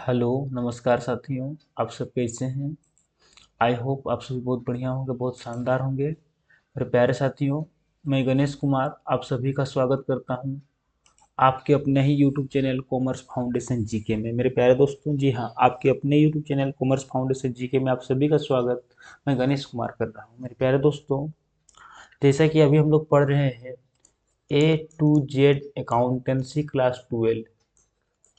Hello नमस्कार साथियों। आप सब कैसे हैं? आई होप आप सभी बहुत बढ़िया होंगे, बहुत शानदार होंगे। मेरे प्यारे साथियों, मैं गणेश कुमार आप सभी का स्वागत करता हूं आपके अपने ही YouTube channel commerce foundation GK में। मेरे प्यारे दोस्तों, जी हाँ, आपके अपने YouTube channel commerce foundation GK में आप सभी का स्वागत मैं गणेश कुमार कर रहा हूँ। मेरे प्यारे दोस्तों, जैसा कि अभी हम लोग पढ़ रहे हैं A to Z accountancy class 12।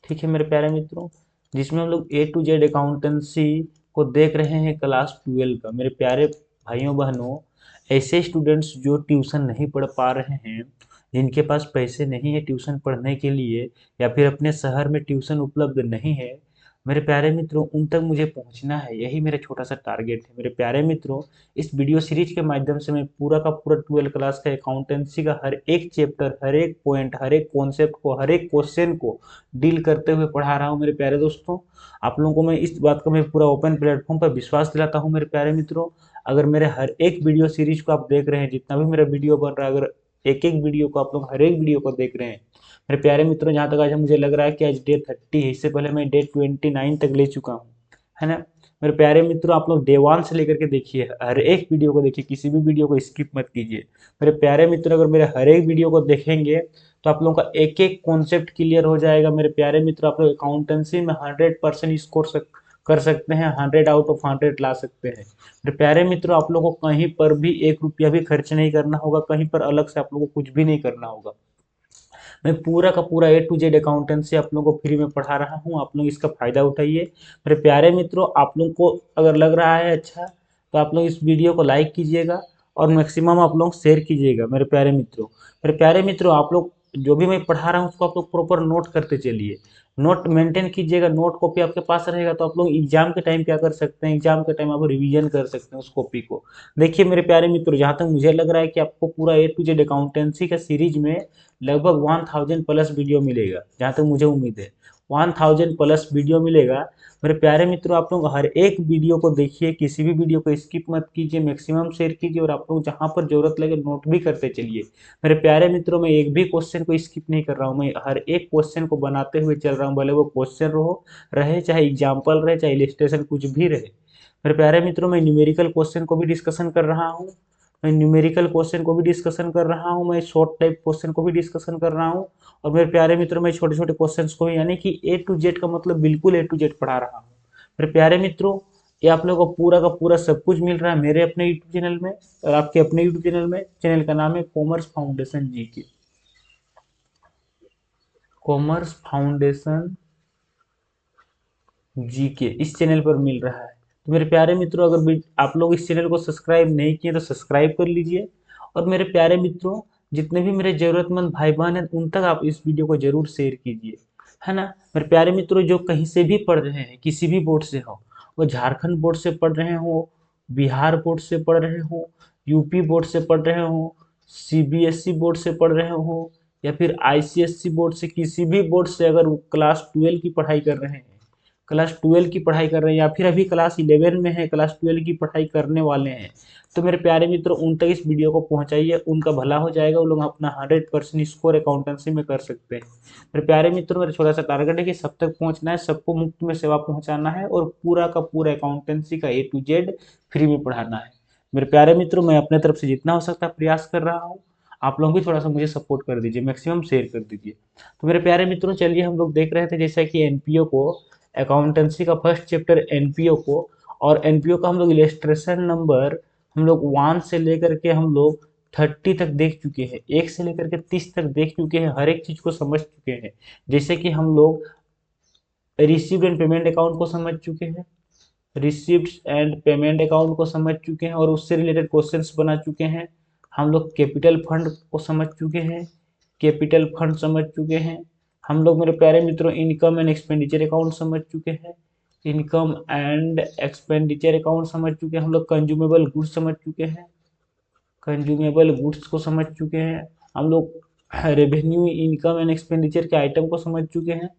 ठीक है मेरे प्यारे मित्रों, जिसमें हम लोग A to Z अकाउंटेंसी को देख रहे हैं क्लास 12 का। मेरे प्यारे भाइयों बहनों, ऐसे स्टूडेंट्स जो ट्यूशन नहीं पढ़ पा रहे हैं, जिनके पास पैसे नहीं है ट्यूशन पढ़ने के लिए, या फिर अपने शहर में ट्यूशन उपलब्ध नहीं है, मेरे प्यारे मित्रों, उन तक मुझे पहुंचना है। यही मेरा छोटा सा टारगेट है। मेरे प्यारे मित्रों, इस वीडियो सीरीज के माध्यम से मैं पूरा का पूरा 12 क्लास का अकाउंटेंसी का हर एक चैप्टर, हर एक पॉइंट, हर एक कॉन्सेप्ट को, हर एक क्वेश्चन को डील करते हुए पढ़ा रहा हूँ। मेरे प्यारे दोस्तों, आप लोगों को मैं इस बात का मैं पूरा ओपन प्लेटफॉर्म पर विश्वास दिलाता हूँ। मेरे प्यारे मित्रों, अगर मेरे हर एक वीडियो सीरीज को आप देख रहे हैं, जितना भी मेरा वीडियो बन रहा है, अगर एक एक वीडियो को आप लोग हर एक वीडियो को देख रहे हैं, मेरे प्यारे मित्रों, जहाँ तक आज मुझे लग रहा है कि आज डे 30 है, इससे पहले मैं डे 29 तक ले चुका हूँ, है ना। मेरे प्यारे मित्रों, आप लोग डे 1 से लेकर के देखिए, हर एक वीडियो को देखिए, किसी भी वीडियो को स्किप मत कीजिए। मेरे प्यारे मित्रों, अगर मेरे हर एक वीडियो को देखेंगे तो आप लोगों का एक एक कॉन्सेप्ट क्लियर हो जाएगा। मेरे प्यारे मित्रों, आप लोग अकाउंटेंसी में 100% स्कोर कर सकते हैं, 100 आउट ऑफ 100 ला सकते हैं। मेरे प्यारे मित्रों, आप लोगों को कहीं पर भी एक रुपया भी खर्च नहीं करना होगा, कहीं पर अलग से आप लोगों को कुछ भी नहीं करना होगा। मैं पूरा का पूरा A to Z अकाउंटेंसी आप लोगों को फ्री में पढ़ा रहा हूँ। आप लोग इसका फायदा उठाइए। मेरे प्यारे मित्रों, आप लोगों को अगर लग रहा है अच्छा, तो आप लोग इस वीडियो को लाइक कीजिएगा और मैक्सिमम आप लोग शेयर कीजिएगा। मेरे प्यारे मित्रों, आप लोग जो भी मैं पढ़ा रहा हूँ उसको आप लोग प्रॉपर नोट करते चलिए, नोट मेंटेन कीजिएगा। नोट कॉपी आपके पास रहेगा तो आप लोग एग्जाम के टाइम क्या कर सकते हैं, एग्जाम के टाइम आप रिवीजन कर सकते हैं उस कॉपी को। देखिए मेरे प्यारे मित्रों, जहाँ तक मुझे लग रहा है कि आपको पूरा A to Z अकाउंटेंसी का सीरीज में लगभग 1000 प्लस वीडियो मिलेगा, जहाँ तक मुझे उम्मीद है 1000 प्लस वीडियो मिलेगा। मेरे प्यारे मित्रों, आप लोग हर एक वीडियो को देखिए, किसी भी वीडियो को स्किप मत कीजिए, मैक्सिमम शेयर कीजिए, और आप लोग जहाँ पर जरूरत लगे नोट भी करते चलिए। मेरे प्यारे मित्रों, मैं एक भी क्वेश्चन को स्किप नहीं कर रहा हूँ, मैं हर एक क्वेश्चन को बनाते हुए चल रहा हूँ, भले वो क्वेश्चन रहे, चाहे एग्जाम्पल रहे, चाहे इलिस्ट्रेशन कुछ भी रहे। मेरे प्यारे मित्रों, मैं न्यूमेरिकल क्वेश्चन को भी डिस्कशन कर रहा हूँ, मैं न्यूमेरिकल क्वेश्चन को भी डिस्कशन कर रहा हूँ, मैं शॉर्ट टाइप क्वेश्चन को भी डिस्कशन कर रहा हूँ, और मेरे प्यारे मित्रों, मैं छोटे छोटे क्वेश्चंस को भी, यानी कि A to Z का मतलब बिल्कुल A to Z पढ़ा रहा हूँ। मेरे प्यारे मित्रों, ये आप लोगों को पूरा का पूरा सब कुछ मिल रहा है मेरे अपने यूट्यूब चैनल में, और आपके अपने यूट्यूब चैनल में। चैनल का नाम है commerce foundation GK, commerce foundation GK इस चैनल पर मिल रहा है। तो मेरे प्यारे मित्रों, अगर आप लोग इस चैनल को सब्सक्राइब नहीं किए तो सब्सक्राइब कर लीजिए। और मेरे प्यारे मित्रों, जितने भी मेरे जरूरतमंद भाई बहन हैं उन तक आप इस वीडियो को जरूर शेयर कीजिए, है ना। मेरे प्यारे मित्रों, जो कहीं से भी पढ़ रहे हैं, किसी भी बोर्ड से हो, वो झारखंड बोर्ड से पढ़ रहे हो, बिहार बोर्ड से पढ़ रहे हो, यूपी बोर्ड से पढ़ रहे हो, CBSE बोर्ड से पढ़ रहे हो, या फिर ICSE बोर्ड से, किसी भी बोर्ड से अगर वो क्लास 12 की पढ़ाई कर रहे हैं, क्लास 12 की पढ़ाई कर रहे हैं, या फिर अभी क्लास 11 में है, क्लास 12 की पढ़ाई करने वाले हैं, तो मेरे प्यारे मित्रों, उन तक इस वीडियो को पहुंचाइए, उनका भला हो जाएगा, वो लोग अपना 100% स्कोर अकाउंटेंसी में कर सकते हैं। मेरे प्यारे मित्रों, मेरा छोटा सा टारगेट है कि सब तक पहुंचना है, सबको मुफ्त में सेवा पहुंचाना है, और पूरा का पूरा अकाउंटेंसी का A to Z फ्री में पढ़ाना है। मेरे प्यारे मित्रों, मैं अपने तरफ से जितना हो सकता है प्रयास कर रहा हूँ। आप लोग भी थोड़ा सा मुझे सपोर्ट कर दीजिए, मैक्सिमम शेयर कर दीजिए। तो मेरे प्यारे मित्रों, चलिए हम लोग देख रहे थे जैसा कि एनपीओ को, अकाउंटेंसी का फर्स्ट चैप्टर एनपीओ को, और एनपीओ का हम लोग इलेस्ट्रेशन नंबर हम लोग 1 से लेकर के हम लोग 30 तक देख चुके हैं, 1 से लेकर के 30 तक देख चुके हैं, हर एक चीज को समझ चुके हैं। जैसे कि हम लोग रिसीव्ड एंड पेमेंट अकाउंट को समझ चुके हैं, रिसिप्ट एंड पेमेंट अकाउंट को समझ चुके हैं, और उससे रिलेटेड क्वेश्चंस बना चुके हैं। हम लोग कैपिटल फंड को समझ चुके हैं, कैपिटल फंड समझ चुके हैं। हम लोग मेरे प्यारे मित्रों इनकम एंड एक्सपेंडिचर अकाउंट समझ चुके हैं, इनकम एंड एक्सपेंडिचर अकाउंट समझ चुके हैं। हम लोग कंज्यूमेबल गुड्स समझ चुके हैं, कंज्यूमेबल गुड्स को समझ चुके हैं। हम लोग रेवेन्यू इनकम एंड एक्सपेंडिचर के आइटम को समझ चुके हैं,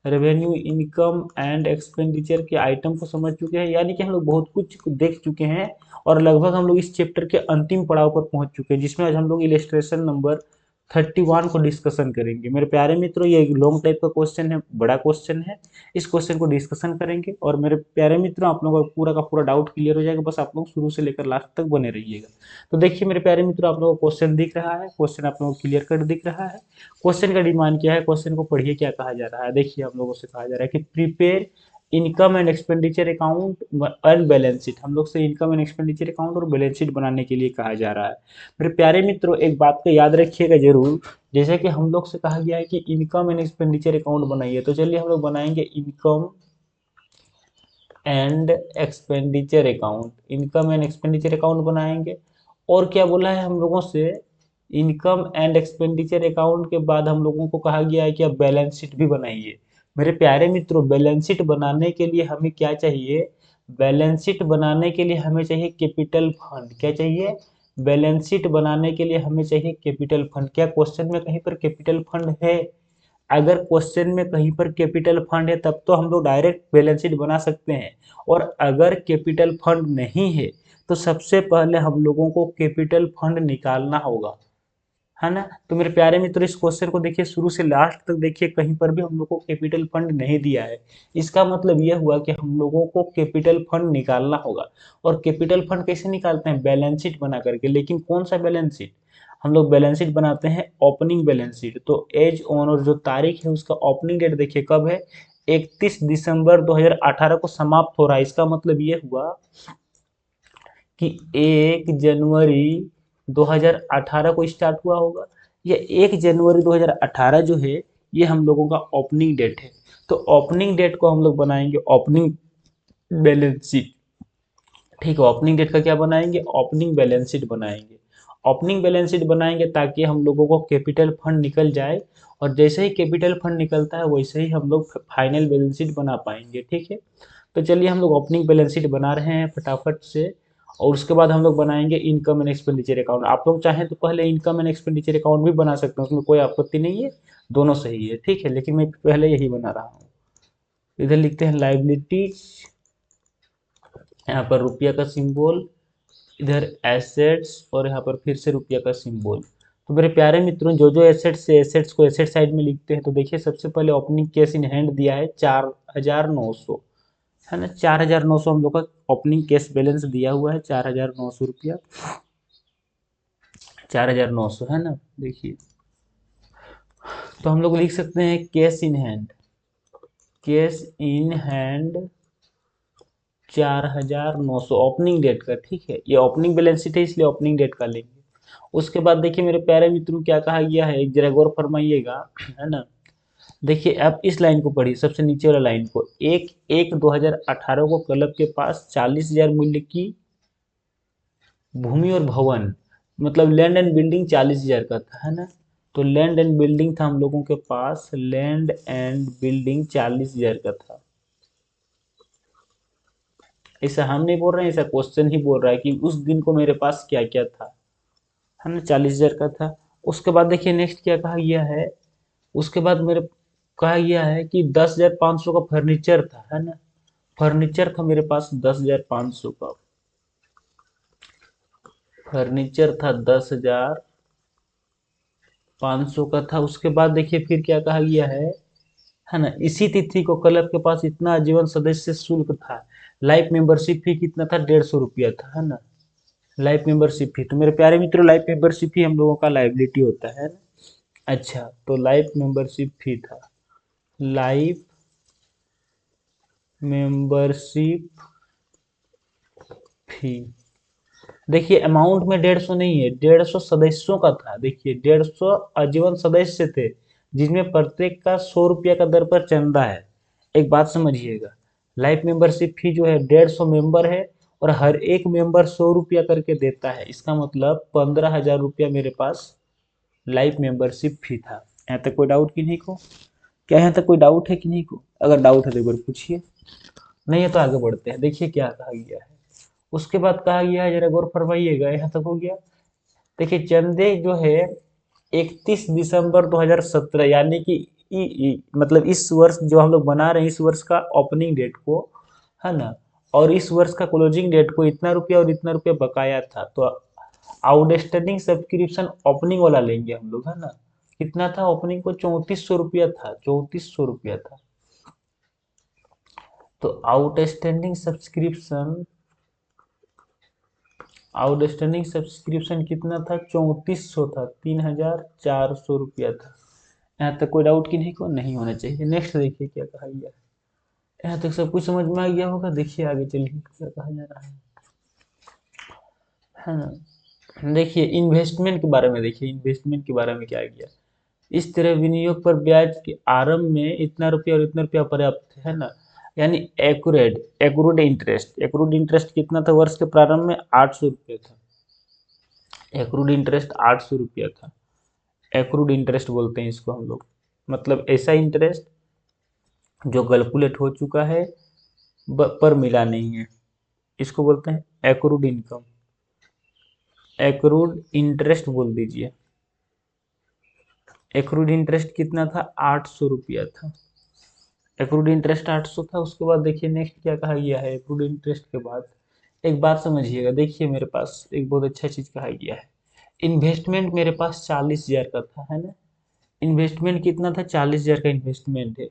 रेवेन्यू इनकम एंड एक्सपेंडिचर के आइटम को समझ चुके हैं, यानी कि हम लोग बहुत कुछ देख चुके हैं, और लगभग हम लोग इस चैप्टर के अंतिम पड़ाव पर पहुंच चुके हैं, जिसमें आज हम लोग इलेस्ट्रेशन नंबर 31 को डिस्कशन करेंगे। मेरे प्यारे मित्रों, ये एक लॉन्ग टाइप का क्वेश्चन है, बड़ा क्वेश्चन है। इस क्वेश्चन को डिस्कशन करेंगे और मेरे प्यारे मित्रों, आप लोगों का पूरा का पूरा डाउट क्लियर हो जाएगा। बस आप लोग शुरू से लेकर लास्ट तक बने रहिएगा। तो देखिए मेरे प्यारे मित्रों, आप लोगों को क्वेश्चन दिख रहा है, क्वेश्चन आप लोगों को क्लियर कट दिख रहा है। क्वेश्चन का डिमांड क्या है, क्वेश्चन को पढ़िए क्या कहा जा रहा है। देखिए आप लोगों से कहा जा रहा है कि prepare income and expenditure account and balance sheet. हम लोग से इनकम एंड एक्सपेंडिचर अकाउंट और बैलेंस शीट बनाने के लिए कहा जा रहा है। मेरे प्यारे मित्रों, एक बात को याद रखिएगा जरूर, जैसे कि हम लोग से कहा गया है कि इनकम एंड एक्सपेंडिचर अकाउंट बनाइए, तो चलिए हम लोग बनाएंगे income and expenditure account. Income and expenditure account बनाएंगे। और क्या बोला है हम लोगों से, इनकम एंड एक्सपेंडिचर अकाउंट के बाद हम लोगों को कहा गया है कि आप बैलेंस शीट भी बनाइए। मेरे प्यारे मित्रों, बैलेंस शीट बनाने के लिए हमें क्या चाहिए, बैलेंस शीट बनाने के लिए हमें चाहिए कैपिटल फंड। क्या चाहिए, बैलेंस शीट बनाने के लिए हमें चाहिए कैपिटल फंड। क्या क्वेश्चन में कहीं पर कैपिटल फंड है? अगर क्वेश्चन में कहीं पर कैपिटल फंड है तब तो हम लोग डायरेक्ट बैलेंस शीट बना सकते हैं। और अगर कैपिटल फंड नहीं है तो सबसे पहले हम लोगों को कैपिटल फंड निकालना होगा, है ना। तो मेरे प्यारे मित्रों, इस क्वेश्चन को देखिए शुरू से लास्ट तक देखिए, कहीं पर भी हम लोग को कैपिटल फंड नहीं दिया है। इसका मतलब यह हुआ कि हम लोगों को कैपिटल फंड निकालना होगा। और कैपिटल फंड कैसे निकालते हैं, बैलेंस शीट बना करके। लेकिन कौन सा बैलेंस शीट, हम लोग बैलेंस शीट बनाते हैं ओपनिंग बैलेंस शीट। तो एज ऑन, और जो तारीख है उसका ओपनिंग डेट देखिए कब है, 31 दिसंबर 2018 को समाप्त हो रहा है। इसका मतलब ये हुआ कि 1 जनवरी 2018 को स्टार्ट हुआ होगा। ये 1 जनवरी 2018 जो है ये हम लोगों का ओपनिंग डेट है। तो ओपनिंग डेट को हम लोग बनाएंगे ओपनिंग बैलेंस शीट। ठीक है, ओपनिंग डेट का क्या बनाएंगे, ओपनिंग बैलेंस शीट बनाएंगे। ओपनिंग बैलेंस शीट बनाएंगे ताकि हम लोगों को कैपिटल फंड निकल जाए। और जैसे ही कैपिटल फंड निकलता है वैसे ही हम लोग फाइनल बैलेंस शीट बना पाएंगे। ठीक है, तो चलिए हम लोग ओपनिंग बैलेंस शीट बना रहे हैं फटाफट से। और उसके बाद हम लोग बनाएंगे इनकम एंड एक्सपेंडिचर अकाउंट। आप लोग चाहें तो पहले इनकम एंड एक्सपेंडिचर अकाउंट भी बना सकते हैं, उसमें कोई आपत्ति नहीं है, दोनों सही है। ठीक है, लेकिन मैं पहले यही बना रहा हूँ। इधर लिखते हैं लाइबिलिटीज, यहाँ पर रुपया का सिंबल, इधर एसेट्स, और यहाँ पर फिर से रुपया का सिंबल। तो मेरे प्यारे मित्रों, जो जो एसेट्स है एसेट्स को एसेट साइड में लिखते हैं। तो देखिए सबसे पहले ओपनिंग कैश इन हैंड दिया है 4900, है ना। 4900 हम लोग का ओपनिंग कैश बैलेंस दिया हुआ है, 4900 रुपया, 4900, है ना। देखिए तो हम लोग लिख सकते हैं cash in hand, cash in hand 4900 opening date का। ठीक है, ये ओपनिंग बैलेंस शीट है इसलिए ओपनिंग डेट का लेंगे। उसके बाद देखिए मेरे प्यारे मित्रों क्या कहा गया है, एक जरा गौर फरमाइएगा, है ना। देखिए आप इस लाइन को पढ़िए, सबसे नीचे वाला लाइन को। 1/1/2018 को क्लब के पास 40,000 मूल्य की भूमि और भवन, मतलब लैंड एंड बिल्डिंग 40,000 का था, है ना। तो लैंड एंड बिल्डिंग था हम लोगों के पास, लैंड एंड बिल्डिंग 40,000 का था। ऐसा हम नहीं बोल रहे हैं, ऐसा क्वेश्चन ही बोल रहा है कि उस दिन को मेरे पास क्या क्या था, है ना। 40,000 का था। उसके बाद देखिए नेक्स्ट क्या कहा गया है, उसके बाद मेरे कहा गया है कि 10,500 का फर्नीचर था, है ना। फर्नीचर था मेरे पास 10,500 का, फर्नीचर था 10,500 का था। उसके बाद देखिए फिर क्या कहा गया है ना। इसी तिथि को क्लब के पास इतना आजीवन सदस्य शुल्क था। लाइफ मेंबरशिप फी कितना था, 150 रुपया था, है ना। लाइफ मेंबरशिप फी, तो मेरे प्यारे मित्रों लाइफ मेंबरशिप फी हम लोगों का लाइबिलिटी होता है ना। अच्छा, तो लाइफ मेंबरशिप फी था, लाइफ मेंबरशिप फी। देखिए अमाउंट में 150 नहीं है, 150 सदस्यों का था। देखिए 150 आजीवन सदस्य थे, जिसमें प्रत्येक का 100 रुपया का दर पर चंदा है। एक बात समझिएगा, लाइफ मेंबरशिप फी जो है 150 मेंबर है और हर एक मेंबर 100 रुपया करके देता है। इसका मतलब 15,000 रुपया मेरे पास लाइफ मेंबरशिप फी था। यहाँ तक कोई डाउट कि नहीं को, क्या यहाँ तक कोई डाउट है कि नहीं को? अगर डाउट है तो एक बार पूछिए, नहीं है तो आगे बढ़ते हैं। देखिए क्या कहा गया है, उसके बाद कहा गया है, जरा गौर फरमाइएगा, यहाँ तक हो गया। देखिए चंदे जो है 31 दिसंबर 2017, यानी कि मतलब इस वर्ष जो हम लोग बना रहे हैं, इस वर्ष का ओपनिंग डेट को, है ना, और इस वर्ष का क्लोजिंग डेट को इतना रुपया और इतना रुपया बकाया था। तो आउटस्टैंडिंग सब्सक्रिप्शन ओपनिंग वाला लेंगे हम लोग, है ना। कितना था ओपनिंग को? 3400 रुपया था, 3400 रुपया था। तो आउटस्टैंडिंग सब्सक्रिप्शन कितना था? 3400 था, 3400 रुपया था। यहाँ तक कोई डाउट की नहीं को नहीं होना चाहिए। नेक्स्ट देखिए क्या कहा गया है। यहाँ तक सब कुछ समझ में आ गया होगा। देखिए आगे चलिए क्या कहा जा रहा है ना। देखिए इन्वेस्टमेंट के बारे में, देखिए इन्वेस्टमेंट के बारे में क्या किया। इस तरह विनियोग पर ब्याज के आरंभ में इतना रुपया और इतना रुपया पर्याप्त है ना। यानी एक्रूड इंटरेस्ट कितना था वर्ष के प्रारंभ में? 800 रुपया था। एक्रूड इंटरेस्ट 800 रुपया था। एक्रूड इंटरेस्ट बोलते हैं इसको हम लोग, मतलब ऐसा इंटरेस्ट जो कैलकुलेट हो चुका है पर मिला नहीं है, इसको बोलते हैं एक्रूड इनकम। एक्रूड इंटरेस्ट बोल दीजिए। एक्रूड इंटरेस्ट कितना था? 800 रुपया था। एक्रूड इंटरेस्ट 800 था। उसके बाद देखिए नेक्स्ट क्या कहा गया है। एक्रूड इंटरेस्ट के बाद एक बात समझिएगा। देखिए मेरे पास एक बहुत अच्छा चीज कहा गया है। इन्वेस्टमेंट मेरे पास 40,000 का था, है ना। इन्वेस्टमेंट कितना था? 40,000 का इन्वेस्टमेंट है।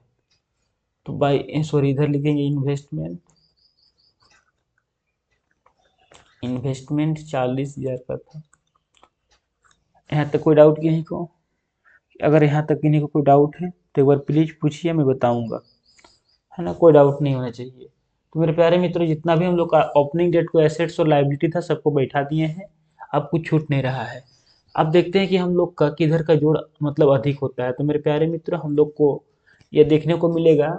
तो बाई सॉरी इधर लिखेंगे इन्वेस्टमेंट। इन्वेस्टमेंट 40,000 का था। यहाँ तक कोई डाउट किसी को? अगर यहाँ तक किसी को कोई डाउट है तो एक बार प्लीज पूछिए, मैं बताऊंगा, है ना। कोई डाउट नहीं होना चाहिए। तो मेरे प्यारे मित्रों जितना भी हम लोग का ओपनिंग डेट को एसेट्स और लायबिलिटी था सबको बैठा दिए हैं। अब कुछ छूट नहीं रहा है। अब देखते हैं कि हम लोग का किधर का जोड़ मतलब अधिक होता है। तो मेरे प्यारे मित्रों हम लोग को ये देखने को मिलेगा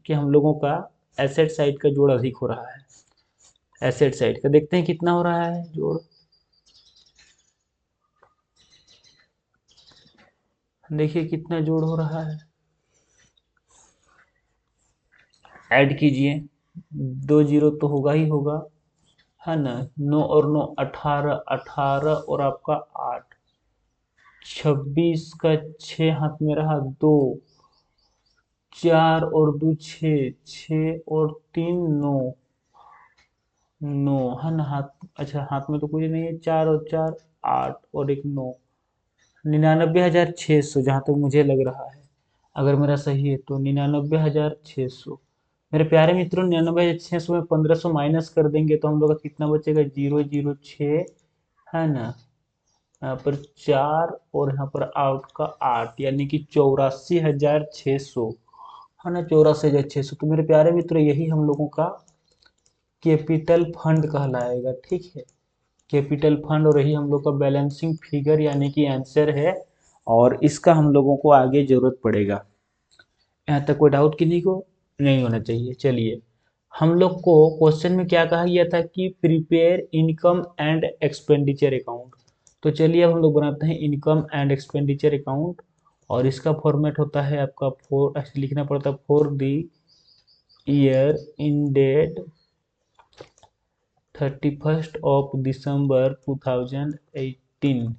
कि हम लोगों का एसेट साइड का जोड़ अधिक हो रहा है। एसेट साइड का देखते हैं कितना हो रहा है जोड़। देखिए कितना जोड़ हो रहा है। ऐड कीजिए। 2 जीरो तो होगा ही होगा, है ना। 9 और 9 18, 18 और आपका 8, 26 का 6 हाथ में रहा 2, 4 और 2 6, 6 और 3 9, 9 है ना हाथ। अच्छा हाथ में तो कुछ नहीं है। 4 और 4 8 और एक 9, 99,600 जहाँ तक मुझे लग रहा है। अगर मेरा सही है तो 99,600। मेरे प्यारे मित्रों 99,600 में 1500 माइनस कर देंगे तो हम लोग का कितना बचेगा? 006, है ना। यहाँ पर 4 और यहाँ पर आउट का 8 यानी कि 84,600, है ना। 84,600। तो मेरे प्यारे मित्रों यही हम लोगों का कैपिटल फंड कहलाएगा, ठीक है। कैपिटल फंड, और यही हम लोग का बैलेंसिंग फिगर यानी कि आंसर है। और इसका हम लोगों को आगे जरूरत पड़ेगा। यहाँ तक कोई डाउट किसी को नहीं होना चाहिए। चलिए हम लोग को क्वेश्चन में क्या कहा गया था कि prepare income and expenditure account. तो चलिए अब हम लोग बनाते हैं इनकम एंड एक्सपेंडिचर अकाउंट। और इसका फॉर्मेट होता है आपका लिखना पड़ता है for the year ended 31 December 2018।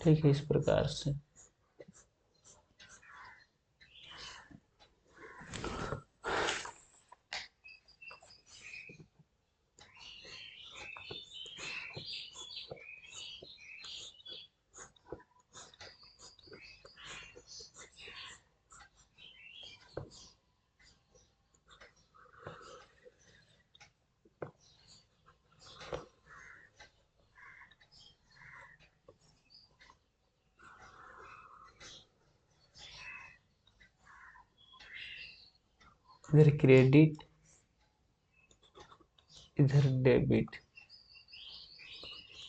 ठीक है इस प्रकार से। इधर क्रेडिट, इधर डेबिट,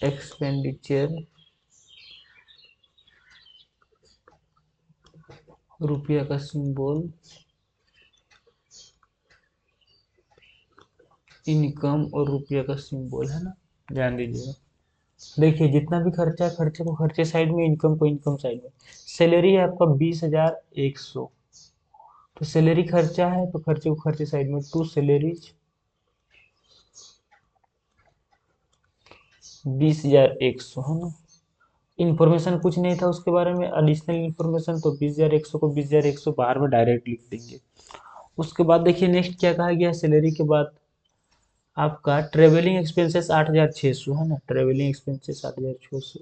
एक्सपेंडिचर रुपया का सिंबल, इनकम और रुपया का सिंबल, है ना। ध्यान दीजिएगा। देखिए जितना भी खर्चा है खर्चे को खर्चे साइड में, इनकम को इनकम साइड में। सैलरी है आपका 20,100। तो सैलरी खर्चा है तो खर्चे को खर्चे साइड में, टू सैलरीज 20,100, है ना। इन्फॉर्मेशन कुछ नहीं था उसके बारे में एडिशनल इन्फॉर्मेशन, तो 20,100 को 20,100 बाहर में डायरेक्ट लिख देंगे। उसके बाद देखिए नेक्स्ट क्या कहा गया सैलरी के बाद। आपका ट्रेवलिंग एक्सपेंसेस 8,600 है ना, ट्रेवलिंग एक्सपेंसेस 8,600,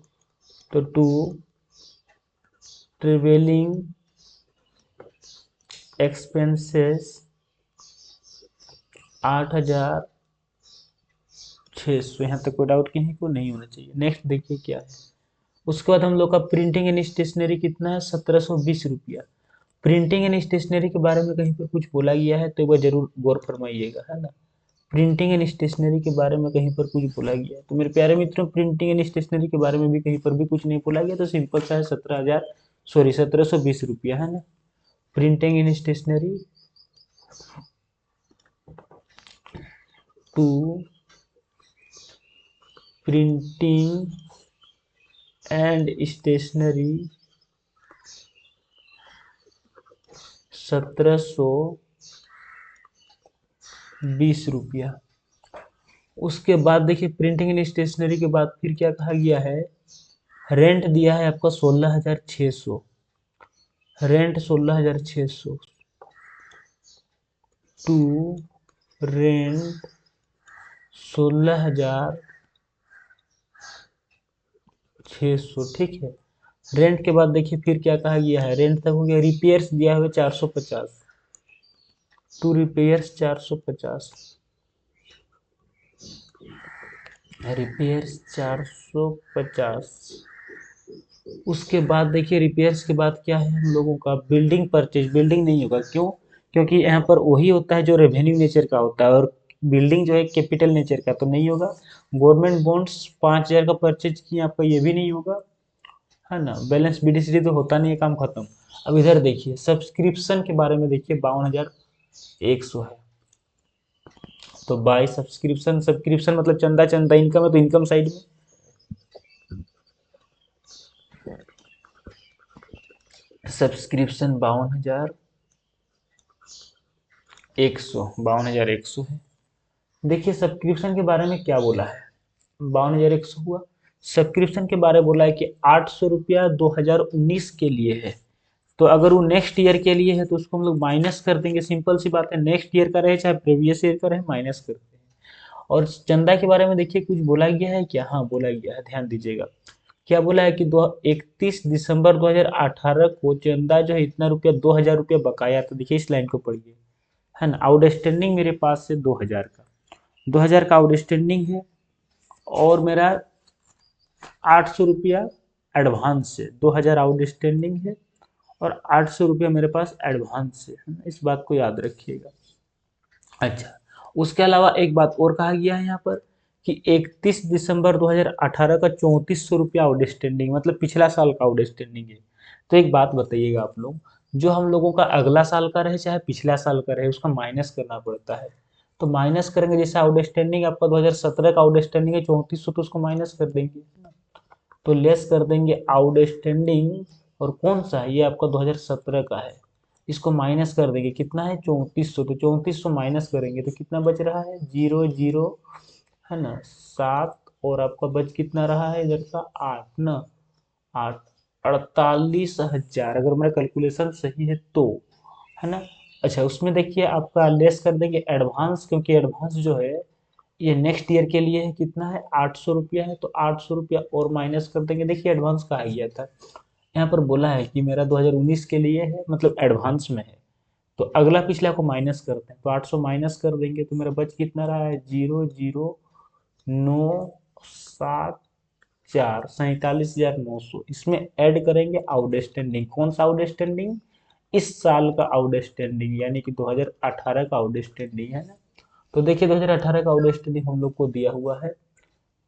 तो टू ट्रेवलिंग एक्सपेंसेस 8,600, यहाँ तक कोई डाउट कहीं को नहीं होना चाहिए। नेक्स्ट देखिए क्या है, उसके बाद हम लोग का प्रिंटिंग एंड स्टेशनरी कितना है, 1720 रुपया। प्रिंटिंग एंड स्टेशनरी के बारे में कहीं पर कुछ बोला गया है तो एक बार जरूर गौर फरमाइएगा, है ना। प्रिंटिंग एंड स्टेशनरी के बारे में कहीं पर कुछ बोला गया है तो मेरे प्यारे मित्रों, प्रिंटिंग एंड स्टेशनरी के बारे में भी कहीं पर भी कुछ नहीं बोला गया, तो सिंपल सा है 1720 रुपया, है ना। Printing and stationery to printing and stationery 1720 रुपया। उसके बाद देखिए प्रिंटिंग एंड स्टेशनरी के बाद फिर क्या कहा गया है, रेंट दिया है आपका 16,600, रेंट 16,600 टू रेंट 16,600, ठीक है। रेंट के बाद देखिए फिर क्या कहा गया है, रेंट तक हो गया, रिपेयर्स दिया हुआ 450, टू रिपेयर्स 450, रिपेयर्स 450। उसके बाद देखिए रिपेयर्स के बाद क्या है हम लोगों का, बिल्डिंग परचेज, बिल्डिंग नहीं होगा, क्यों, क्योंकि यहाँ पर वही होता है जो रेवेन्यू नेचर का होता है, और बिल्डिंग जो है कैपिटल नेचर का तो नहीं होगा। गवर्नमेंट बॉन्ड्स 5,000 का परचेज किए, आपका ये भी नहीं होगा, है ना। बैलेंस बीडीसीडी तो होता नहीं है, काम खत्म। अब इधर देखिए सब्सक्रिप्शन के बारे में देखिए, 52,100 है, तो बाय सब्सक्रिप्शन, सब्सक्रिप्शन मतलब चंदा, चंदा इनकम है तो इनकम साइड में, सब्सक्रिप्शन 52,100 है। देखिए सब्सक्रिप्शन के बारे में क्या बोला है, 52,100 हुआ। सब्सक्रिप्शन के बारे में बोला है कि 800 रुपया 2019 के लिए है, तो अगर वो नेक्स्ट ईयर के लिए है तो उसको हम लोग माइनस कर देंगे, सिंपल सी बात है, नेक्स्ट ईयर का रहे चाहे प्रीवियस ईयर का रहे, माइनस करते हैं। और चंदा के बारे में देखिए कुछ बोला गया है क्या, हाँ बोला गया है, ध्यान दीजिएगा। क्या बोला है कि 31 दिसंबर 2018 को चंदा जो है इतना रुपया, 2,000 रुपया बकाया था, देखिए इस लाइन को पढ़िए, है ना। आउटस्टैंडिंग मेरे पास से 2,000 का आउटस्टैंडिंग है, और मेरा 800 रुपया एडवांस है, 2,000 आउटस्टैंडिंग है और 800 रुपया मेरे पास एडवांस है ना, इस बात को याद रखिएगा। अच्छा, उसके अलावा एक बात और कहा गया है यहाँ पर कि 31 दिसंबर 2018 का 3,400 रुपया आउटस्टैंडिंग, मतलब पिछला साल का आउटस्टैंडिंग है। तो एक बात बताइएगा आप लोग, जो हम लोगों का अगला साल का रहे चाहे पिछला साल का रहे, उसका माइनस करना पड़ता है। तो माइनस करेंगे, जैसे आउटस्टैंडिंग आपका 2017 का आउटस्टैंडिंग है 3,400, तो उसको माइनस कर देंगे, तो लेस कर देंगे आउटस्टैंडिंग, और कौन सा है, ये आपका 2017 का है, इसको माइनस कर देंगे, कितना है 3,400, तो 3,400 माइनस करेंगे तो कितना बच रहा है, 0 0, है ना, 7, और आपका बच कितना रहा है इधर का 8 ना, 8, 48,000 अगर मेरा कैलकुलेशन सही है तो, है ना। अच्छा, उसमें देखिए आपका लेस कर देंगे एडवांस, क्योंकि एडवांस जो है ये नेक्स्ट ईयर के लिए है, कितना है 800 रुपया है, तो 800 रुपया और माइनस कर देंगे। देखिए एडवांस कहा गया था, यहाँ पर बोला है कि मेरा 2019 के लिए है, मतलब एडवांस में है, तो अगला पिछला को माइनस करते हैं, तो 800 माइनस कर देंगे तो मेरा बच कितना रहा है, 0 0 9 7 4, 47,900। इसमें ऐड करेंगे आउटस्टैंडिंग, कौन सा आउटस्टैंडिंग, इस साल का आउटस्टैंडिंग, यानी कि 2018 का आउटस्टैंडिंग, है ना। तो देखिए 2018 का आउटस्टैंडिंग हम लोग को दिया हुआ है,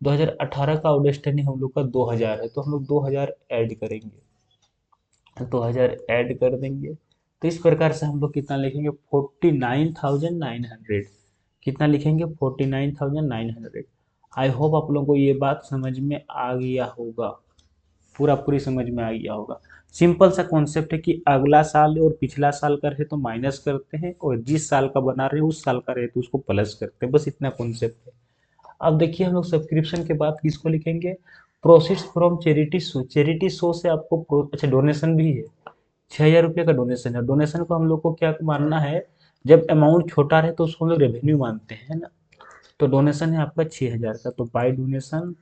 2018 का आउटस्टैंडिंग हम लोग का 2,000 है, तो हम लोग 2,000 ऐड करेंगे, 2,000 ऐड कर देंगे, तो इस प्रकार से हम लोग कितना लिखेंगे, 49,900, कितना लिखेंगे, 49,900। आई होप आप लोगों को ये बात समझ में आ गया होगा, पूरा पूरी समझ में आ गया होगा। सिंपल सा कॉन्सेप्ट है कि अगला साल और पिछला साल का रहे तो माइनस करते हैं, और जिस साल का बना रहे उस साल का रहे तो उसको प्लस करते हैं, बस इतना कॉन्सेप्ट है। अब देखिए हम लोग सब्सक्रिप्शन के बाद किसको लिखेंगे, proceeds from charity show, charity show से आपको अच्छा डोनेशन भी है, 6,000 रुपये का डोनेशन है, डोनेशन को हम लोग को क्या मानना है, जब अमाउंट छोटा रहे तो उसको हम लोग रेवेन्यू मानते हैं ना, तो डोनेशन है आपका 6,000 का, तो बाय डोनेशन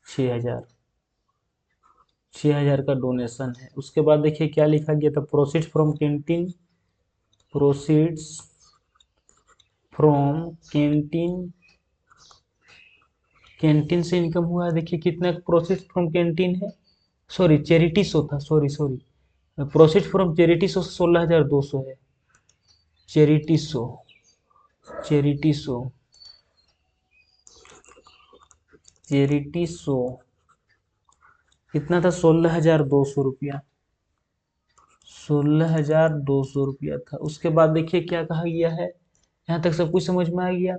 6,000, 6,000 का डोनेशन है। उसके बाद देखिए क्या लिखा गया था, प्रोसीड्स फ्रॉम कैंटीन, कैंटीन से इनकम हुआ है। देखिए कितना प्रोसीड फ्रॉम कैंटीन है, सॉरी चैरिटी शो था, sorry sorry, proceed from charity show 16,200 है। Charity show, charity show, charity show कितना था, 16,200 रुपया, 16,200 रुपया था। उसके बाद देखिए क्या कहा गया है, यहाँ तक सब कुछ समझ में आ गया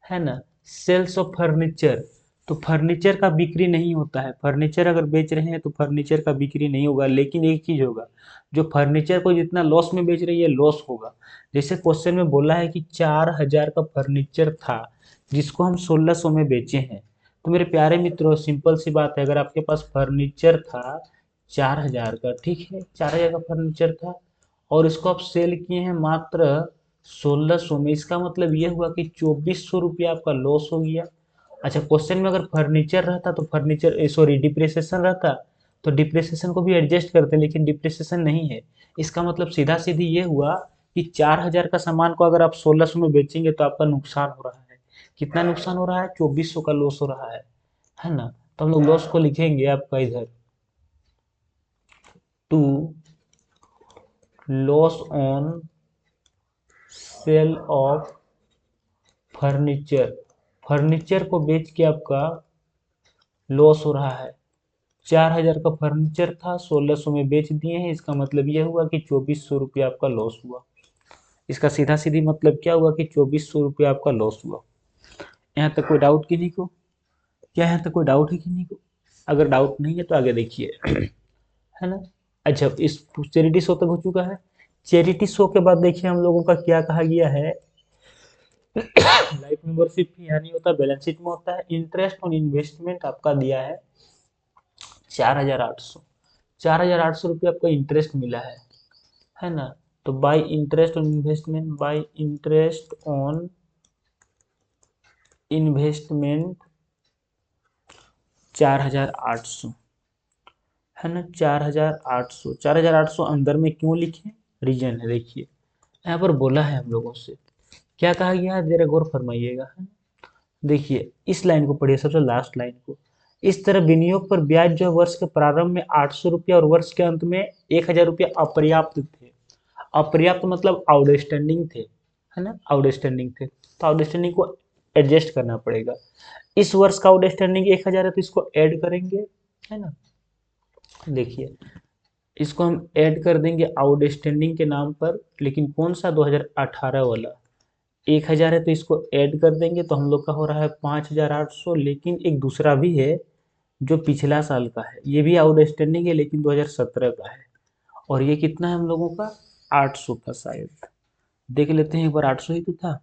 है ना। सेल्स ऑफ फर्नीचर, तो फर्नीचर का बिक्री नहीं होता है, फर्नीचर अगर बेच रहे हैं तो फर्नीचर का बिक्री नहीं होगा, लेकिन एक चीज होगा, जो फर्नीचर को जितना लॉस में बेच रही है लॉस होगा। जैसे क्वेश्चन में बोला है कि 4,000 का फर्नीचर था जिसको हम 1600 में बेचे हैं। तो मेरे प्यारे मित्रों सिंपल सी बात है, अगर आपके पास फर्नीचर था 4,000 का, ठीक है 4,000 का फर्नीचर था, और इसको आप सेल किए हैं मात्र 1600 में, इसका मतलब ये हुआ कि 2,400 रुपया आपका लॉस हो गया। अच्छा क्वेश्चन में अगर फर्नीचर रहता तो फर्नीचर सॉरी डिप्रिसिएशन रहता तो डिप्रिसिएशन को भी एडजस्ट करते, लेकिन डिप्रिसिएशन नहीं है। इसका मतलब सीधा सीधी ये हुआ कि 4,000 का सामान को अगर आप 1600 में बेचेंगे तो आपका नुकसान हो रहा है। कितना नुकसान हो रहा है, 2,400 का लॉस हो रहा है ना। तो हम लोग लॉस को लिखेंगे आपका इधर, to loss on sale of furniture, furniture को बेच के आपका लॉस हो रहा है। 4,000 का फर्नीचर था 1600 में बेच दिए हैं, इसका मतलब यह हुआ कि 2,400 रुपया आपका लॉस हुआ। इसका सीधा सीधी मतलब क्या हुआ कि 2,400 रुपया आपका लॉस हुआ। यहाँ तक कोई डाउट किसी को, क्या यहाँ तक कोई डाउट है किसी को? अगर डाउट नहीं है तो आगे देखिए, है ना। अच्छा इस चैरिटी शो तक हो चुका है। चैरिटी शो के बाद देखिए हम लोगों का क्या कहा गया है, लाइफ मेंबरशिप फी यहाँ नहीं होता, बैलेंस शीट में होता है। इंटरेस्ट ऑन इन्वेस्टमेंट आपका दिया है 4,800, 4,800 रुपये आपका इंटरेस्ट मिला है ना। तो bye interest on investment, bye interest on investment 4,800 है ना, 4,800, 4,800 अंदर में क्यों लिखे, रीजन है देखिए। यहाँ पर बोला है हम लोगों से, क्या कहा गया है जरा गौर फरमाइएगा, है ना? देखिए इस लाइन को पढ़िए, सबसे लास्ट लाइन को। इस तरह विनियोग पर ब्याज जो वर्ष के प्रारंभ में 800 रुपया और वर्ष के अंत में 1,000 रुपया अपर्याप्त थे। अपर्याप्त मतलब आउटस्टैंडिंग थे, है ना, आउटस्टैंडिंग थे, तो आउटस्टैंडिंग को एडजस्ट करना पड़ेगा। इस वर्ष का आउटस्टैंडिंग 1,000 है तो इसको ऐड करेंगे, है ना। देखिए इसको हम ऐड कर देंगे आउटस्टैंडिंग के नाम पर, लेकिन कौन सा 2018 वाला, 1,000 है तो इसको ऐड कर देंगे, तो हम लोग का हो रहा है 5,800। लेकिन एक दूसरा भी है जो पिछला साल का है, ये भी आउटस्टैंडिंग है लेकिन 2017 का है, और ये कितना है हम लोगों का, 800 का शायद, देख लेते हैं एक बार। 800 ही तो था,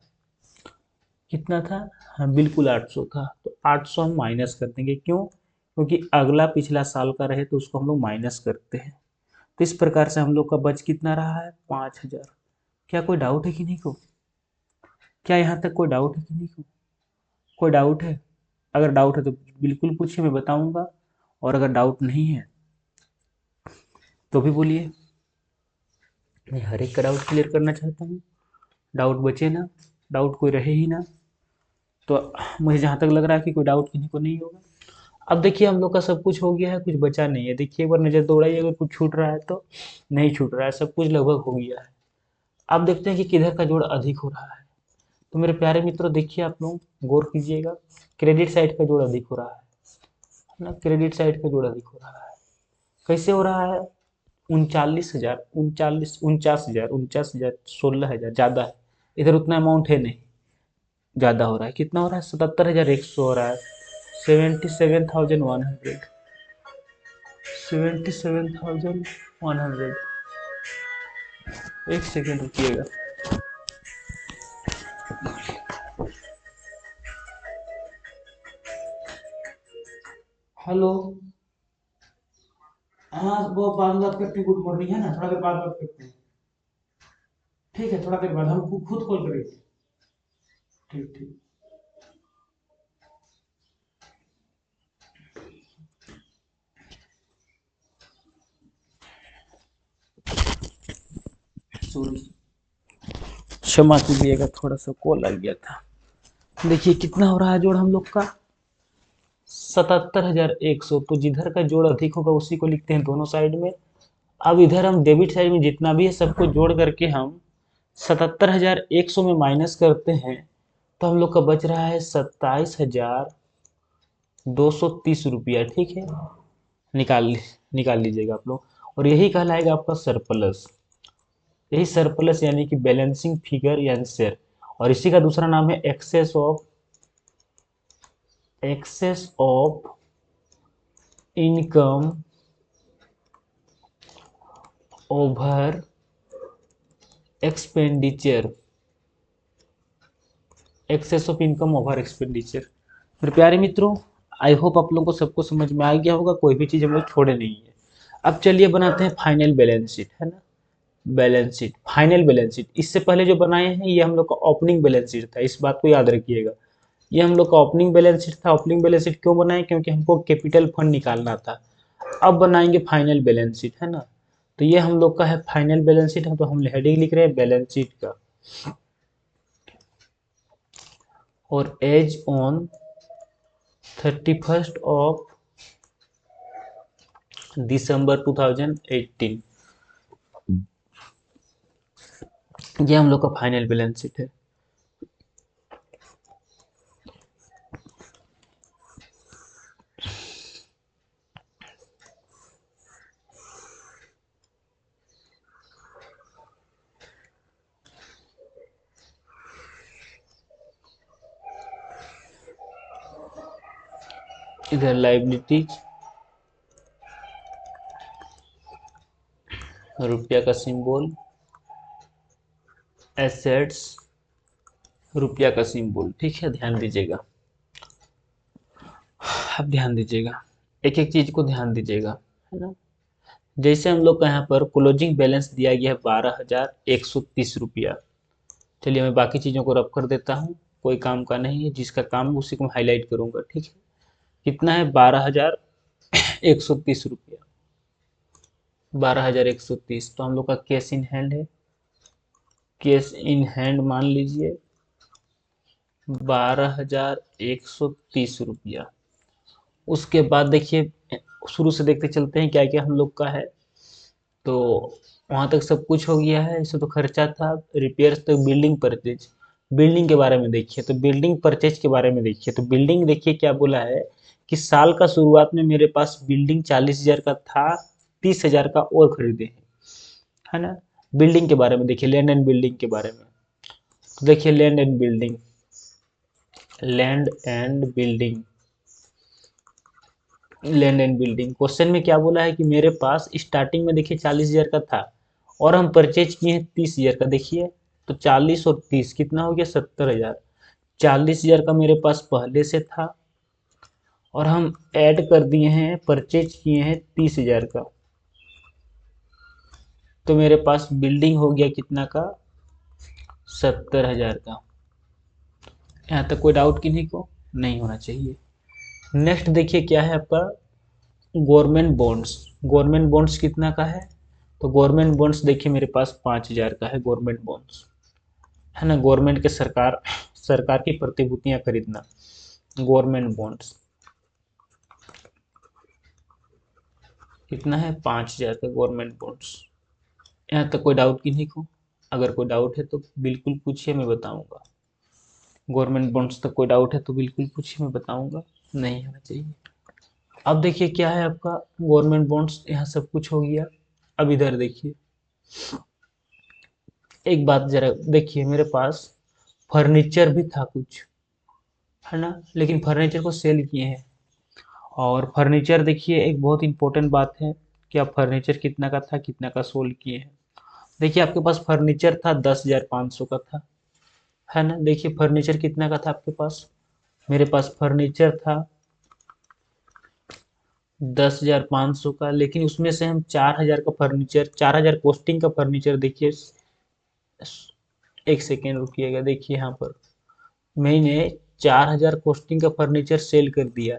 कितना था, हाँ बिल्कुल 800 था, तो 800 हम माइनस कर देंगे, क्यों, क्योंकि अगला पिछला साल का रहे तो उसको हम लोग माइनस करते हैं। तो इस प्रकार से हम लोग का बच कितना रहा है, 5,000। क्या कोई डाउट है किन्हीं को, क्या यहाँ तक कोई डाउट है किन्हीं को, कोई डाउट है? अगर डाउट है तो बिल्कुल पूछिए, मैं बताऊंगा, और अगर डाउट नहीं है तो भी बोलिए, मैं हर एक का डाउट क्लियर करना चाहता हूँ, डाउट बचे ना, डाउट कोई रहे ही ना। तो मुझे जहाँ तक लग रहा है कि कोई डाउट किसी को नहीं होगा। अब देखिए हम लोग का सब कुछ हो गया है, कुछ बचा नहीं है। देखिए एक बार नज़र दौड़ाइए, अगर कुछ छूट रहा है तो नहीं छूट रहा है, सब कुछ लगभग हो गया है। अब देखते हैं कि किधर का जोड़ अधिक हो रहा है। तो मेरे प्यारे मित्रों देखिए आप लोग गौर कीजिएगा, क्रेडिट साइड का जोड़ अधिक हो रहा है ना, क्रेडिट साइड का जोड़ अधिक हो रहा है। कैसे हो रहा है, 39,000, 49,000, 16,000 ज़्यादा है, इधर उतना अमाउंट है नहीं, ज़्यादा हो रहा है। कितना हो रहा है, 77,100 हो रहा है, 77,100, 77,100। एक सेकेंड रुकिएगा। हेलो, हाँ वो बाद में बात करते हैं, गुड मॉर्निंग, है ना, थोड़ा देर बाद बात करते हैं। ठीक है, थोड़ा देर बाद हम खुद कॉल करेंगे। ठीक ठीक। सॉरी, क्षमा कीजिएगा, थोड़ा सा कॉल आ गया था। देखिए कितना हो रहा है जोड़ हम लोग का, 77,100। तो जिधर का जोड़ अधिक होगा उसी को लिखते हैं दोनों साइड में। अब इधर हम डेबिट साइड में जितना भी है सबको जोड़ करके हम 77,100 में माइनस करते हैं, तो हम लोग का बच रहा है 27,230 रुपया। ठीक है, निकाल निकाल लीजिएगा आप लोग। और यही कहलाएगा आपका सरप्लस। यही सरप्लस यानी कि बैलेंसिंग फिगर यानी शेयर। और इसी का दूसरा नाम है excess of income over expenditure. Excess of income over expenditure. मेरे प्यारे मित्रों, आई होप आप लोगों को सबको समझ में आ गया होगा, कोई भी चीज़ हम लोग छोड़े नहीं है। अब चलिए बनाते हैं फाइनल बैलेंस शीट, है ना। Balance sheet, final balance sheet. इससे पहले जो बनाए हैं ये हम लोग का ओपनिंग बैलेंस शीट था, इस बात को याद रखिएगा। ये हम लोग का ओपनिंग बैलेंस शीट था। ओपनिंग बैलेंस शीट क्यों बनाए? क्योंकि हमको कैपिटल फंड निकालना था। अब बनाएंगे फाइनल बैलेंस शीट, है ना। तो ये हम लोग का है फाइनल बैलेंस शीट, तो हम हेडिंग लिख रहे हैं बैलेंस शीट का। और एज ऑन 31 दिसंबर 2018, ये हम लोग का फाइनल बैलेंस शीट है। इधर लाइबिलिटीज, रुपया का सिंबल, एसेट्स, रुपया का सिंबल। ठीक है, ध्यान दीजिएगा। अब ध्यान दीजिएगा, एक एक चीज को ध्यान दीजिएगा, है ना। जैसे हम लोग का यहाँ पर क्लोजिंग बैलेंस दिया गया है 12,130 रुपया। चलिए मैं बाकी चीज़ों को रब कर देता हूँ, कोई काम का नहीं है, जिसका काम है उसी को मैं हाईलाइट करूंगा। ठीक है, कितना है? 12,130 रुपया। 12,130, तो हम लोग का कैश इन हैंड है। कैश इन हैंड मान लीजिए 12,130 रुपया। उसके बाद देखिए, शुरू से देखते चलते हैं क्या क्या हम लोग का है। तो वहाँ तक सब कुछ हो गया है, इससे तो खर्चा था। रिपेयर्स तक, बिल्डिंग परचेज, बिल्डिंग के बारे में देखिए। तो बिल्डिंग परचेज के बारे में देखिए, तो बिल्डिंग देखिए क्या बोला है कि साल का शुरुआत में मेरे पास बिल्डिंग 40,000 का था, 30,000 का और खरीदे हैं, है ना। बिल्डिंग के बारे में देखिए, लैंड एंड बिल्डिंग के बारे में। तो देखिए land and building, land and building, land and building question में क्या बोला है कि मेरे पास स्टार्टिंग में देखिए 40,000 का था और हम परचेज किए हैं 30,000 का। देखिए तो 40 और 30 कितना हो गया? 70,000। 40,000 का मेरे पास पहले से था और हम ऐड कर दिए हैं, परचेज किए हैं 30,000 का। तो मेरे पास बिल्डिंग हो गया कितना का? 70,000 का। यहाँ तक कोई डाउट किन्हीं को नहीं होना चाहिए। नेक्स्ट देखिए क्या है आपका, गवर्नमेंट बॉन्ड्स। गवर्नमेंट बॉन्ड्स कितना का है? तो गवर्नमेंट बॉन्ड्स देखिए मेरे पास 5,000 का है गवर्नमेंट बॉन्ड्स, है ना। गवर्नमेंट के सरकार सरकार की प्रतिभूतियां खरीदना, गवर्नमेंट बॉन्ड्स कितना है? 5,000 का गवर्नमेंट बॉन्ड्स। यहाँ तक कोई डाउट किन्हीं को? अगर कोई डाउट है तो बिल्कुल पूछिए, मैं बताऊंगा। गवर्नमेंट बॉन्ड्स तक कोई डाउट है तो बिल्कुल पूछिए, मैं बताऊंगा। नहीं होना चाहिए। अब देखिए क्या है आपका गवर्नमेंट बॉन्ड्स, यहाँ सब कुछ हो गया। अब इधर देखिए, एक बात जरा देखिए, मेरे पास फर्नीचर भी था कुछ, है ना, लेकिन फर्नीचर को सेल किए हैं। और फर्नीचर देखिए एक बहुत इंपॉर्टेंट बात है कि आप फर्नीचर कितना का था, कितना का सोल्ड किए हैं। देखिए आपके पास फर्नीचर था 10,500 का था, है ना। देखिए फर्नीचर कितना का था आपके पास? मेरे पास फर्नीचर था 10,500 का, लेकिन उसमें से हम 4,000 का फर्नीचर, 4,000 कॉस्टिंग का फर्नीचर देखिए एक सेकेंड रुकिएगा, देखिए यहाँ पर मैंने 4,000 कॉस्टिंग का फर्नीचर सेल कर दिया।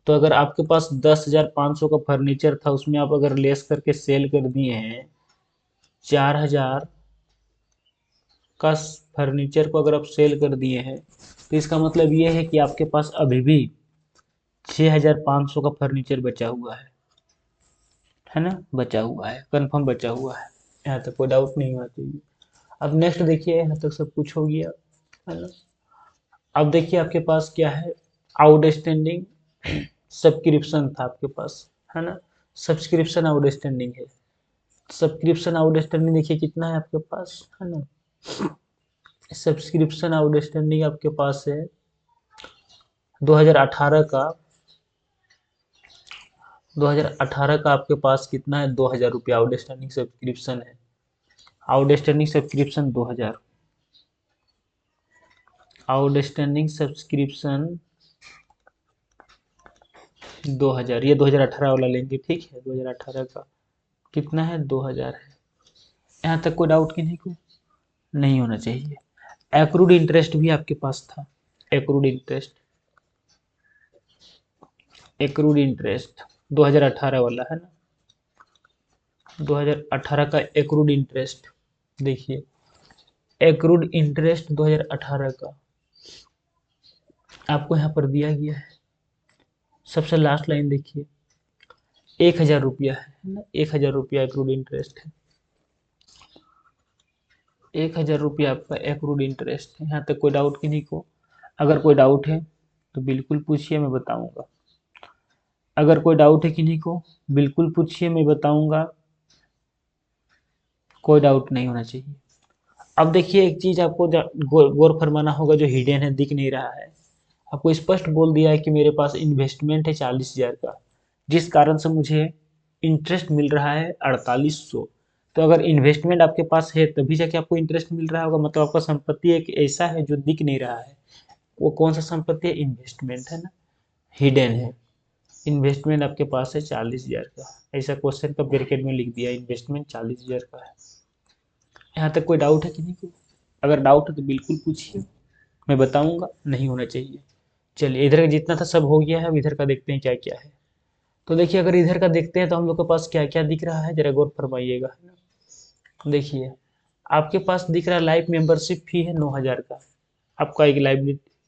तो अगर आपके पास 10,500 का फर्नीचर था, उसमें आप अगर लेस करके सेल कर दिए हैं 4,000 का फर्नीचर को अगर आप सेल कर दिए हैं, तो इसका मतलब ये है कि आपके पास अभी भी 6,500 का फर्नीचर बचा हुआ है ना, बचा हुआ है, कंफर्म बचा हुआ है। यहाँ तक कोई डाउट नहीं होना चाहिए। अब नेक्स्ट देखिए, यहाँ तक सब कुछ हो गया है ना। अब देखिए आपके पास क्या है, आउटस्टैंडिंग सब्सक्रिप्शन था आपके पास, है ना। सब्सक्रिप्शन आउटस्टैंडिंग है, सब्सक्रिप्शन आउटस्टैंडिंग देखिए कितना है आपके पास, है ना। सब्सक्रिप्शन आउटस्टैंडिंग आपके पास है 2018 का, 2018 का आपके पास कितना है, 2,000 रुपया आउटस्टैंडिंग सब्सक्रिप्शन है। आउटस्टैंडिंग सब्सक्रिप्शन 2,000, आउटस्टैंडिंग सब्सक्रिप्शन 2,000, ये 2018 वाला लेंगे, ठीक है। 2018 का कितना है, 2,000 है। यहाँ तक कोई डाउट की नहीं, को नहीं होना चाहिए। एक्रूड इंटरेस्ट भी आपके पास था, एक्रूड इंटरेस्ट, एक्रूड इंटरेस्ट 2018 वाला है ना, 2018 का एक्रूड इंटरेस्ट देखिए, एक्रूड इंटरेस्ट 2018 का आपको यहाँ पर दिया गया है। सबसे लास्ट लाइन देखिए, 1,000 रुपया है ना, 1,000 रुपया एक्रूड इंटरेस्ट है, 1,000 रुपया आपका एक्रूड इंटरेस्ट है। यहाँ तक कोई डाउट की नहीं को, अगर कोई डाउट है तो बिल्कुल पूछिए, मैं बताऊंगा। अगर कोई डाउट है किन्हीं को, बिल्कुल पूछिए, मैं बताऊंगा। कोई डाउट नहीं होना चाहिए। अब देखिए एक चीज आपको गौर फरमाना होगा, जो हिडन है, दिख नहीं रहा है। आपको स्पष्ट बोल दिया है कि मेरे पास इन्वेस्टमेंट है 40,000 का, जिस कारण से मुझे इंटरेस्ट मिल रहा है 4,800। तो अगर इन्वेस्टमेंट आपके पास है तभी जाके आपको इंटरेस्ट मिल रहा होगा, मतलब आपका संपत्ति एक ऐसा है जो दिख नहीं रहा है। वो कौन सा संपत्ति है, इन्वेस्टमेंट है ना, हिडन है। इन्वेस्टमेंट आपके पास है 40,000 का, ऐसा क्वेश्चन का ब्रैकेट में लिख दिया, इन्वेस्टमेंट 40,000 का है। यहाँ तक कोई डाउट है कि नहीं को, अगर डाउट है तो बिल्कुल पूछिए, मैं बताऊंगा, नहीं होना चाहिए। चलिए, इधर का जितना था सब हो गया है, अब इधर का देखते हैं क्या क्या है। तो देखिए अगर इधर का देखते हैं तो हम लोग के पास क्या क्या दिख रहा है, जरा गौर फरमाइएगा, है ना। देखिए आपके पास दिख रहा है लाइफ मेंबरशिप फी है 9,000 का, आपका एक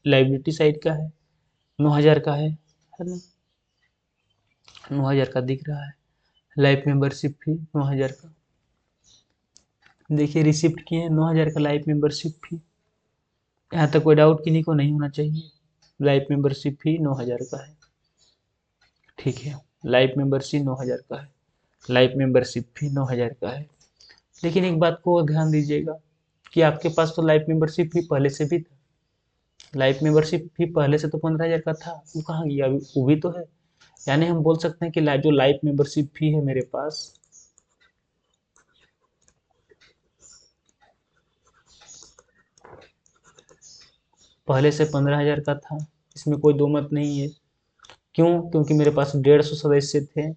लाइबिलिटी साइड का है, 9,000 का है ना, 9,000 का दिख रहा है लाइफ मेंबरशिप फी 9,000 का। देखिए रिसिप्ट किए हैं 9,000 का लाइफ मेंबरशिप फी, यहाँ तक कोई डाउट किन्हीं को नहीं होना चाहिए। लाइफ मेंबरशिप फी 9,000 का है, ठीक है। लाइफ मेंबरशिप 9,000 का है, लाइफ मेंबरशिप फी 9,000 का है। लेकिन एक बात को ध्यान दीजिएगा कि आपके पास तो लाइफ मेंबरशिप फी पहले से भी था, लाइफ मेंबरशिप फी पहले से तो 15,000 का था, वो कहाँ गया, अभी वो भी तो है। यानी हम बोल सकते हैं कि जो लाइफ मेंबरशिप फी है मेरे पास, पहले से 15,000 का था, इसमें कोई दो मत नहीं है। क्यों, क्योंकि मेरे पास 150 सदस्य थे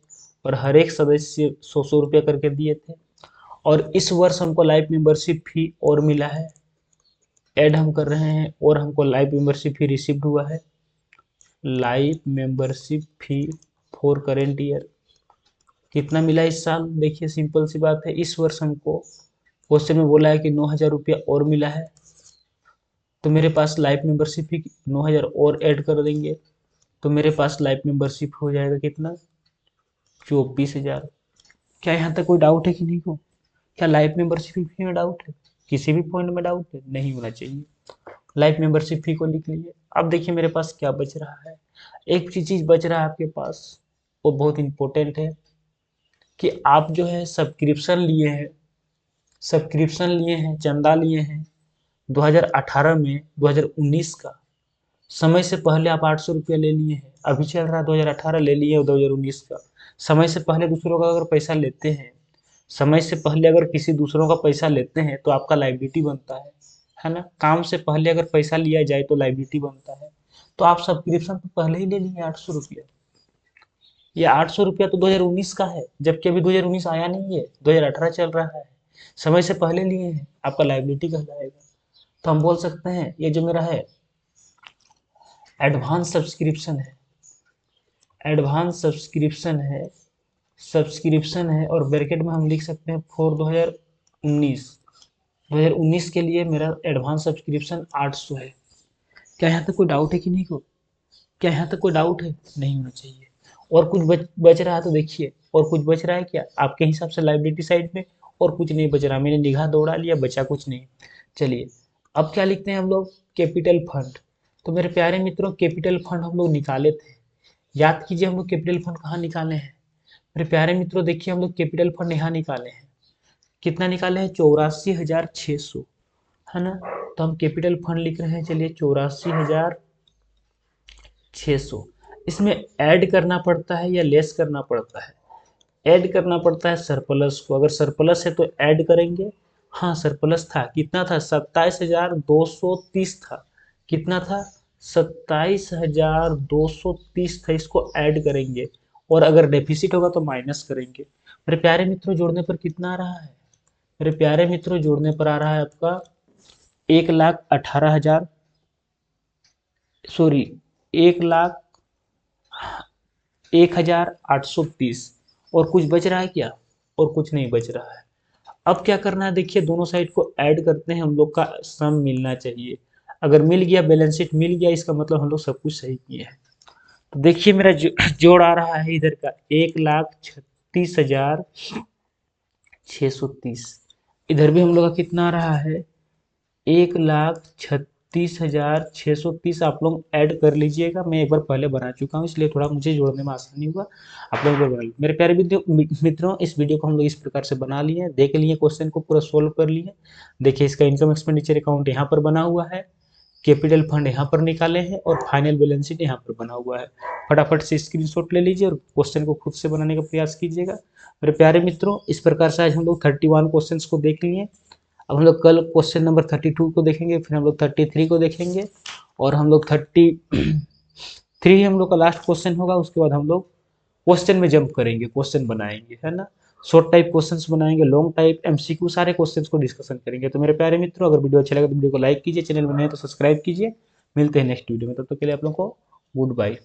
और हर एक सदस्य 100-100 रुपया करके दिए थे। और इस वर्ष हमको लाइफ मेंबरशिप फी और मिला है, ऐड हम कर रहे हैं, और हमको लाइफ मेंबरशिप फी रिसीव्ड हुआ है। Life membership fee for current year कितना मिला इस साल, देखिए सिंपल सी बात है, इस वर्ष हमको क्वेश्चन में बोला है कि 9,000 रुपया और मिला है, तो मेरे पास लाइफ मेंबरशिप फी 9,000 और ऐड कर देंगे, तो मेरे पास लाइफ मेंबरशिप हो जाएगा कितना, 24,000। क्या यहाँ तक कोई डाउट है कि नहीं को, क्या लाइफ मेंबरशिप फी में डाउट है, किसी भी पॉइंट में डाउट है, नहीं होना चाहिए। लाइफ मेंबरशिप फी को लिख लीजिए। अब देखिए मेरे पास क्या बच रहा है, एक चीज बच रहा है आपके पास, वो बहुत इंपॉर्टेंट है कि आप जो है सब्सक्रिप्शन लिए हैं, सब्सक्रिप्शन लिए हैं, चंदा लिए हैं 2018 में, 2019 का समय से पहले आप 800 रुपया ले लिए हैं, अभी चल रहा है 2018 ले लिए 2019 का। समय से पहले दूसरों का अगर पैसा लेते हैं, समय से पहले अगर किसी दूसरों का पैसा लेते हैं तो आपका लाइबिलिटी बनता है ना। काम से पहले अगर पैसा लिया जाए तो लाइबिलिटी बनता है। तो आप सब्सक्रिप्शन तो पहले ही ले लिए 800 रुपया, ये 800 रुपया तो 2019 का है, जबकि अभी 2019 आया नहीं है, 2018 चल रहा है। समय से पहले लिए हैं, आपका लायबिलिटी कहलाएगा। तो हम बोल सकते हैं ये जो मेरा है एडवांस सब्सक्रिप्शन है, एडवांस सब्सक्रिप्शन है और ब्रैकेट में हम लिख सकते हैं फॉर 2019 के लिए मेरा एडवांस सब्सक्रिप्शन 800 है। क्या यहाँ तक कोई डाउट है कि नहीं को? क्या यहाँ तक कोई डाउट है? नहीं होना चाहिए। और कुछ बच रहा है तो देखिए, और कुछ बच रहा है क्या आपके हिसाब से लायबिलिटी साइड में? और कुछ नहीं बच रहा, मैंने निगाह दौड़ा लिया, बचा कुछ नहीं। चलिए अब क्या लिखते हैं हम लोग? Capital fund. तो मेरे प्यारे मित्रों कैपिटल फंड हम लोग निकाले थे, याद कीजिए हम लोग कैपिटल फंड कहाँ निकाले हैं। मेरे प्यारे मित्रों देखिए हम लोग कैपिटल फंड यहाँ निकाले हैं, कितना निकाले हैं? 84,600, है ना। तो हम कैपिटल फंड लिख रहे हैं, चलिए 84,600। इसमें ऐड करना पड़ता है या लेस करना पड़ता है? ऐड करना पड़ता है सरप्लस को। अगर सरप्लस है तो ऐड करेंगे। हाँ सरप्लस था, कितना था? 27,230 था। कितना था? 27,230 था, इसको ऐड करेंगे। और अगर डेफिसिट होगा तो माइनस करेंगे। मेरे प्यारे मित्रों जोड़ने पर कितना आ रहा है? मेरे प्यारे मित्रों जोड़ने पर आ रहा है आपका 1,18,000, सॉरी 1,01,830। और कुछ बच रहा है क्या? और कुछ नहीं बच रहा है। अब क्या करना है? देखिए दोनों साइड को ऐड करते हैं, हम लोग का सम मिलना चाहिए। अगर मिल गया, बैलेंस शीट मिल गया, इसका मतलब हम लोग सब कुछ सही किए हैं। तो देखिए मेरा जोड़ आ रहा है इधर का 1,36,630। इधर भी हम लोग का कितना आ रहा है? 1,36,630। आप लोग ऐड कर लीजिएगा, मैं एक बार पहले बना चुका हूँ इसलिए थोड़ा मुझे जोड़ने में आसानी हुआ। आप लोग बना लीजिए। मेरे प्यारे मित्रों इस वीडियो को हम लोग इस प्रकार से बना लिए, देख लिए, क्वेश्चन को पूरा सोल्व कर लिए। देखिए इसका इनकम एक्सपेंडिचर अकाउंट यहाँ पर बना हुआ है, कैपिटल फंड यहाँ पर निकाले हैं और फाइनल बैलेंस शीट यहाँ पर बना हुआ है। फटाफट से स्क्रीनशॉट ले लीजिए और क्वेश्चन को खुद से बनाने का प्रयास कीजिएगा। मेरे प्यारे मित्रों इस प्रकार से आज हम लोग 31 क्वेश्चंस को देख लिए। अब हम लोग कल क्वेश्चन नंबर 32 को देखेंगे, फिर हम लोग 33 को देखेंगे और हम लोग 33 हम लोग का लास्ट क्वेश्चन होगा। उसके बाद हम लोग क्वेश्चन में जंप करेंगे, क्वेश्चन बनाएंगे, है ना। शॉर्ट टाइप क्वेश्चंस बनाएंगे, लॉन्ग टाइप, एमसीक्यू, सारे क्वेश्चंस को डिस्कशन करेंगे। तो मेरे प्यारे मित्रों अगर वीडियो अच्छा लगा तो वीडियो को लाइक कीजिए, चैनल में नए तो सब्सक्राइब कीजिए। मिलते हैं नेक्स्ट वीडियो में, तब तक के लिए आप लोगों को गुड बाय।